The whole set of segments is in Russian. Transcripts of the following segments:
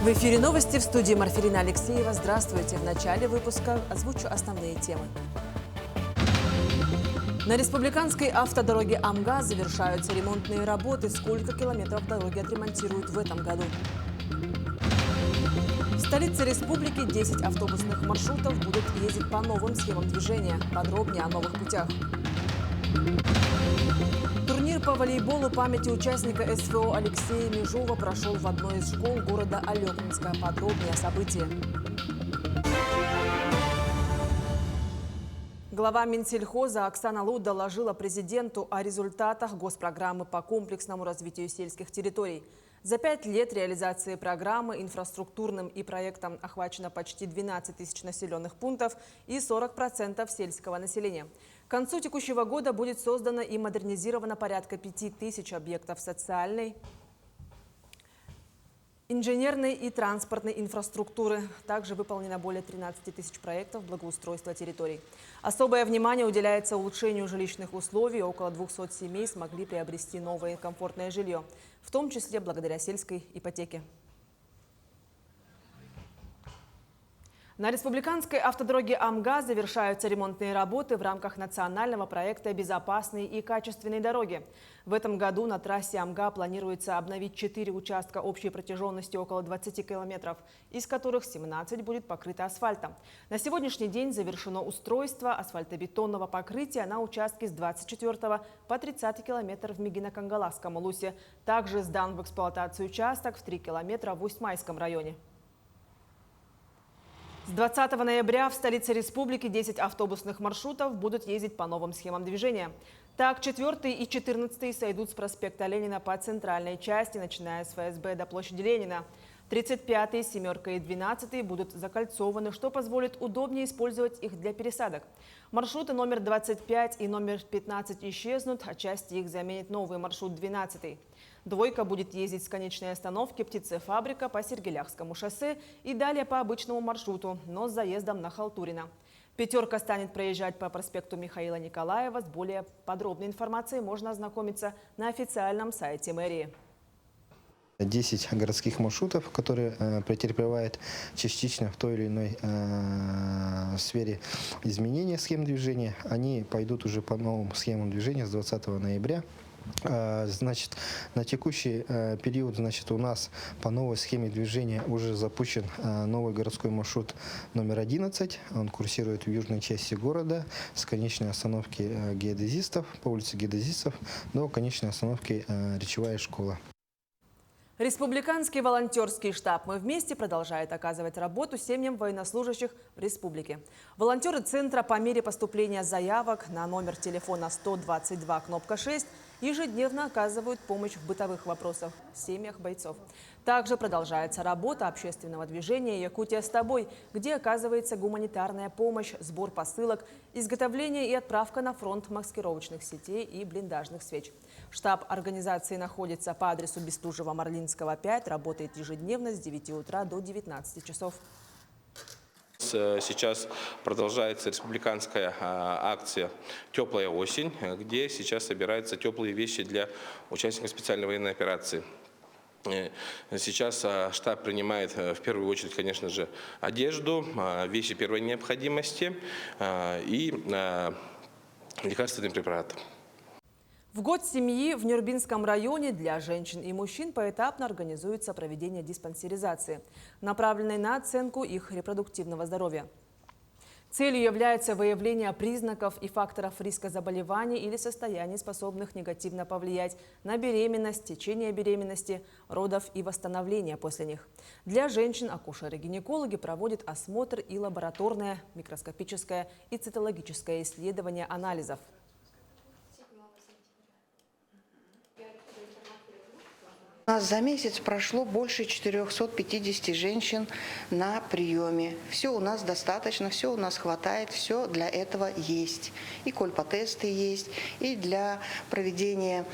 В эфире новости, в студии Марфирина Алексеева. Здравствуйте. В начале выпуска озвучу основные темы. На республиканской автодороге Амга завершаются ремонтные работы. Сколько километров дороги отремонтируют в этом году? В столице республики 10 автобусных маршрутов будут ездить по новым схемам движения. Подробнее о новых путях. Турнир по волейболу памяти участника СВО Алексея Межова прошел в одной из школ города Алекнинска. Подробнее о событии. Глава Минсельхоза Оксана Лут доложила президенту о результатах госпрограммы по комплексному развитию сельских территорий. За 5 лет реализации программы инфраструктурным и проектом охвачено почти 12 тысяч населенных пунктов и 40% сельского населения. К концу текущего года будет создано и модернизировано порядка 5000 объектов социальной, инженерной и транспортной инфраструктуры. Также выполнено более 13 тысяч проектов благоустройства территорий. Особое внимание уделяется улучшению жилищных условий. Около 200 семей смогли приобрести новое комфортное жилье, в том числе благодаря сельской ипотеке. На республиканской автодороге Амга завершаются ремонтные работы в рамках национального проекта «Безопасные и качественные дороги». В этом году на трассе Амга планируется обновить 4 участка общей протяженностью около 20 километров, из которых 17 будет покрыто асфальтом. На сегодняшний день завершено устройство асфальтобетонного покрытия на участке с 24 по 30 километр в Мегино-Кангаласском улусе. Также сдан в эксплуатацию участок в 3 километра в Усть-Майском районе. С 20 ноября в столице республики 10 автобусных маршрутов будут ездить по новым схемам движения. Так, 4 и 14 сойдут с проспекта Ленина по центральной части, начиная с ФСБ до площади Ленина. 35-й, 7 и 12 будут закольцованы, что позволит удобнее использовать их для пересадок. Маршруты номер 25 и номер 15 исчезнут, а части их заменит новый маршрут 12. Двойка будет ездить с конечной остановки «Птицефабрика» по Сергеляхскому шоссе и далее по обычному маршруту, но с заездом на Халтурина. Пятерка станет проезжать по проспекту Михаила Николаева. С более подробной информацией можно ознакомиться на официальном сайте мэрии. 10 городских маршрутов, которые претерпевают частично в той или иной сфере изменения схем движения, они пойдут уже по новым схемам движения с 20 ноября. Значит, на текущий период, у нас по новой схеме движения уже запущен новый городской маршрут номер 11. Он курсирует в южной части города с конечной остановки геодезистов, по улице геодезистов до конечной остановки Речевая школа. Республиканский волонтерский штаб «Мы вместе» продолжает оказывать работу семьям военнослужащих в республике. Волонтеры центра по мере поступления заявок на номер телефона 122 кнопка 6 ежедневно оказывают помощь в бытовых вопросах в семьях бойцов. Также продолжается работа общественного движения «Якутия с тобой», где оказывается гуманитарная помощь, сбор посылок, изготовление и отправка на фронт маскировочных сетей и блиндажных свеч. Штаб организации находится по адресу Бестужева-Марлинского, 5, работает ежедневно с 9 утра до 19 часов. Сейчас продолжается республиканская акция «Теплая осень», где сейчас собираются теплые вещи для участников специальной военной операции. Сейчас штаб принимает в первую очередь, конечно же, одежду, вещи первой необходимости и лекарственные препараты. В год семьи в Нюрбинском районе для женщин и мужчин поэтапно организуется проведение диспансеризации, направленной на оценку их репродуктивного здоровья. Целью является выявление признаков и факторов риска заболеваний или состояний, способных негативно повлиять на беременность, течение беременности, родов и восстановление после них. Для женщин акушеры-гинекологи проводят осмотр и лабораторное, микроскопическое и цитологическое исследование анализов. У нас за месяц прошло больше 450 женщин на приеме. Все у нас достаточно, все у нас хватает, все для этого есть. И кольпотесты есть, и для проведения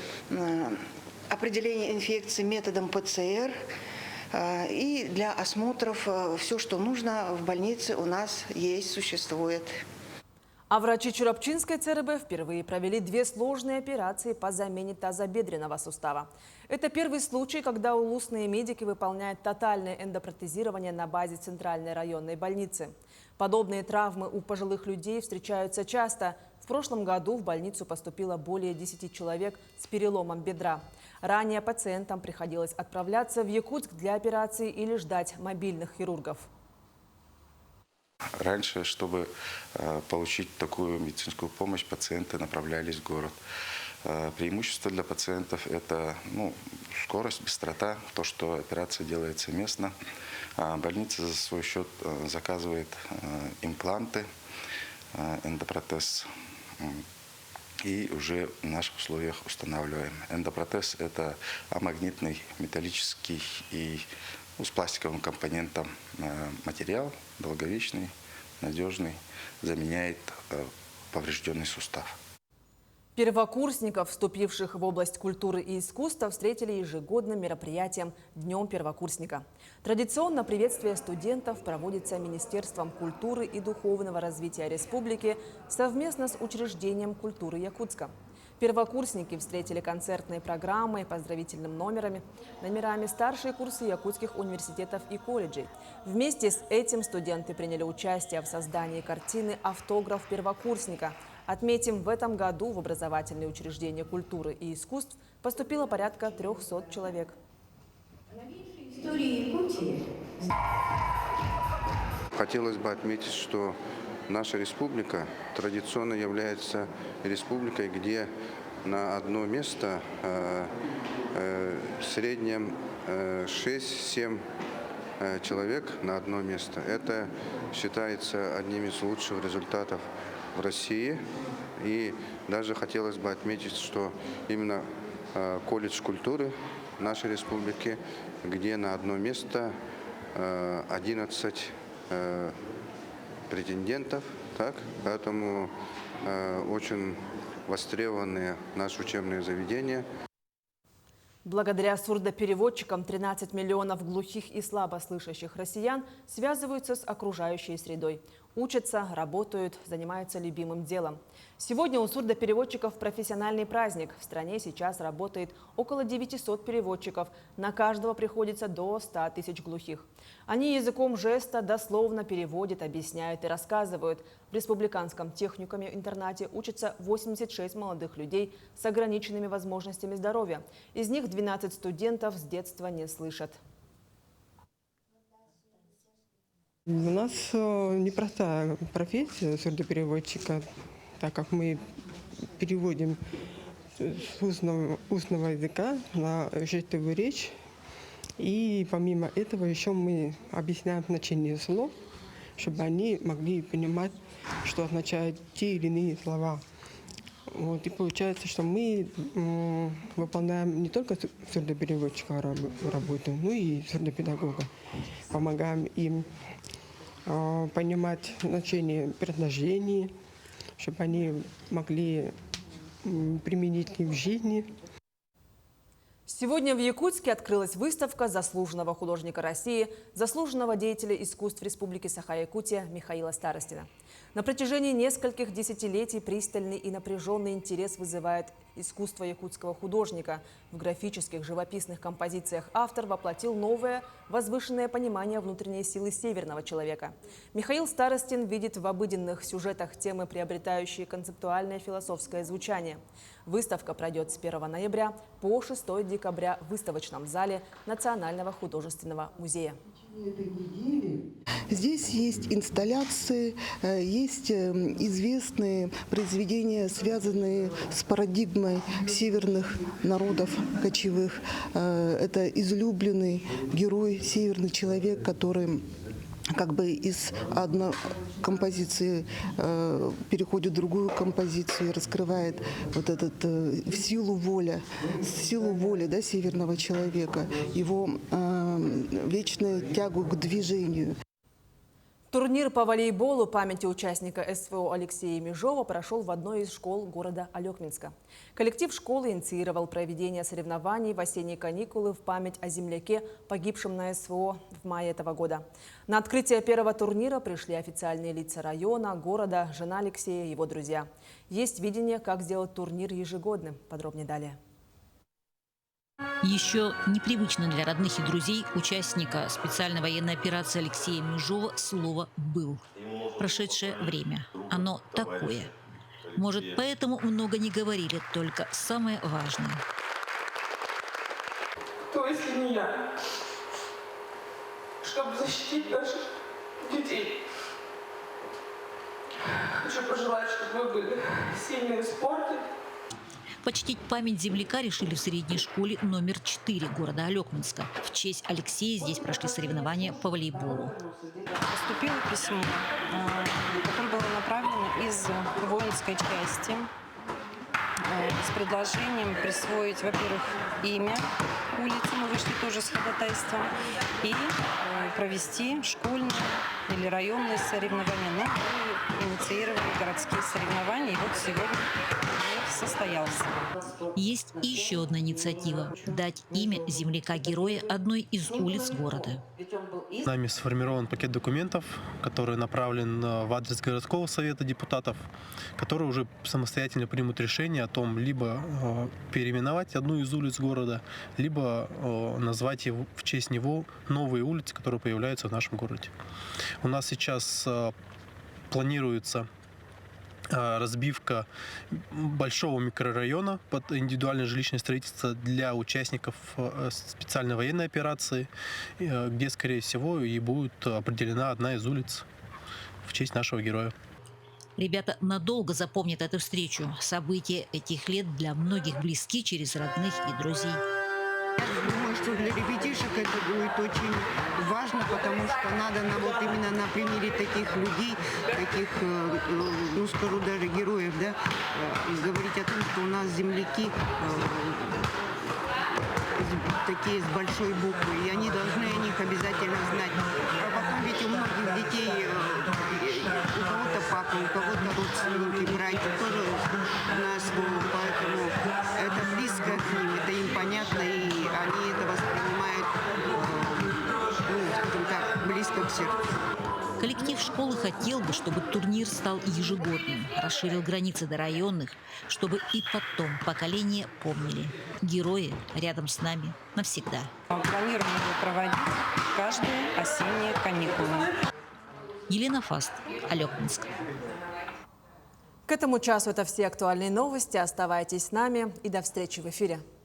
определения инфекции методом ПЦР, и для осмотров все, что нужно в больнице, у нас есть, существует. А врачи Чурапчинской ЦРБ впервые провели 2 сложные операции по замене тазобедренного сустава. Это первый случай, когда улусные медики выполняют тотальное эндопротезирование на базе Центральной районной больницы. Подобные травмы у пожилых людей встречаются часто. В прошлом году в больницу поступило более 10 человек с переломом бедра. Ранее пациентам приходилось отправляться в Якутск для операции или ждать мобильных хирургов. Раньше, чтобы получить такую медицинскую помощь, пациенты направлялись в город. Преимущество для пациентов – это скорость, быстрота, то, что операция делается местно. Больница за свой счет заказывает импланты, эндопротез и уже в наших условиях устанавливаем. Эндопротез – это амагнитный, металлический и с пластиковым компонентом материал, долговечный, надежный, заменяет поврежденный сустав. Первокурсников, вступивших в область культуры и искусства, встретили ежегодным мероприятием «Днем первокурсника». Традиционно приветствие студентов проводится Министерством культуры и духовного развития республики совместно с учреждением культуры Якутска. Первокурсники встретили концертной программой, поздравительными номерами старшие курсы якутских университетов и колледжей. Вместе с этим студенты приняли участие в создании картины «Автограф первокурсника». Отметим, в этом году в образовательные учреждения культуры и искусств поступило порядка 300 человек. Хотелось бы отметить, что наша республика традиционно является республикой, где на одно место в среднем 6-7 человек на одно место. Это считается одним из лучших результатов в России. И даже хотелось бы отметить, что именно колледж культуры нашей республики, где на одно место 11 претендентов, поэтому очень востребованные наши учебные заведения. Благодаря сурдопереводчикам 13 миллионов глухих и слабослышащих россиян связываются с окружающей средой. Учатся, работают, занимаются любимым делом. Сегодня у сурдопереводчиков профессиональный праздник. В стране сейчас работает около 900 переводчиков. На каждого приходится до 100 тысяч глухих. Они языком жеста дословно переводят, объясняют и рассказывают. В республиканском техникуме-интернате учатся 86 молодых людей с ограниченными возможностями здоровья. Из них 12 студентов с детства не слышат. У нас непростая профессия сурдопереводчика, так как мы переводим с устного языка на жестовую речь. И помимо этого еще мы объясняем значение слов, чтобы они могли понимать, что означают те или иные слова. И получается, что мы выполняем не только сурдопереводчика работу, но и сурдопедагога. Помогаем им понимать значение предложений, чтобы они могли применить их в жизни. Сегодня в Якутске открылась выставка заслуженного художника России, заслуженного деятеля искусств Республики Саха-Якутия Михаила Старостина. На протяжении нескольких десятилетий пристальный и напряженный интерес вызывает искусство якутского художника. В графических живописных композициях автор воплотил новое, возвышенное понимание внутренней силы северного человека. Михаил Старостин видит в обыденных сюжетах темы, приобретающие концептуальное философское звучание. Выставка пройдет с 1 ноября по 6 декабря в выставочном зале Национального художественного музея. Здесь есть инсталляции, есть известные произведения, связанные с парадигмой северных народов кочевых. Это излюбленный герой, северный человек, который как бы из одной композиции переходит в другую композицию и раскрывает вот этот силу воли северного человека, его вечную тягу к движению. Турнир по волейболу памяти участника СВО Алексея Межова прошел в одной из школ города Алекминска. Коллектив школы инициировал проведение соревнований в осенние каникулы в память о земляке, погибшем на СВО в мае этого года. На открытие первого турнира пришли официальные лица района, города, жена Алексея и его друзья. Есть видение, как сделать турнир ежегодным. Подробнее далее. Еще непривычно для родных и друзей участника специальной военной операции Алексея Межова слово «был». Прошедшее время. Оно такое. Может, поэтому много не говорили, только самое важное. Кто, если не я? Чтобы защитить наших детей. Хочу пожелать, чтобы вы были сильны в спорте. Почтить память земляка решили в средней школе номер 4 города Алекминска. В честь Алексея здесь прошли соревнования по волейболу. Поступило письмо, которое было направлено из воинской части с предложением присвоить, во-первых, имя улицы, мы вышли тоже с ходатайством, и провести школьные или районные соревнования. Но мы инициировали городские соревнования, и вот сегодня состоялся. Есть и еще одна инициатива – дать имя земляка-героя одной из улиц города. Нами сформирован пакет документов, который направлен в адрес городского совета депутатов, которые уже самостоятельно примут решение о том, либо переименовать одну из улиц города, либо назвать его, в честь него новые улицы, которые появляются в нашем городе. У нас сейчас планируется разбивка большого микрорайона под индивидуальное жилищное строительство для участников специальной военной операции, где, скорее всего, и будет определена одна из улиц в честь нашего героя. Ребята надолго запомнят эту встречу. События этих лет для многих близки через родных и друзей. Я думаю, что для ребятишек это будет очень важно, потому что надо вот именно на примере таких людей, таких, ну скажу даже героев, да, говорить о том, что у нас земляки такие с большой буквы, и они должны о них обязательно знать. А потом ведь у многих детей, у кого-то папа, у кого-то родственники, братья тоже на СВО, поэтому это близко к ним, это им понятно, и они это воспринимают, ну, скажем так, близко к сердцу. Коллектив школы хотел бы, чтобы турнир стал ежегодным, расширил границы до районных, чтобы и потом поколения помнили. Герои рядом с нами навсегда. Планируем его проводить каждые осенние каникулы. Елена Фаст, Алекминск. К этому часу это все актуальные новости. Оставайтесь с нами и до встречи в эфире.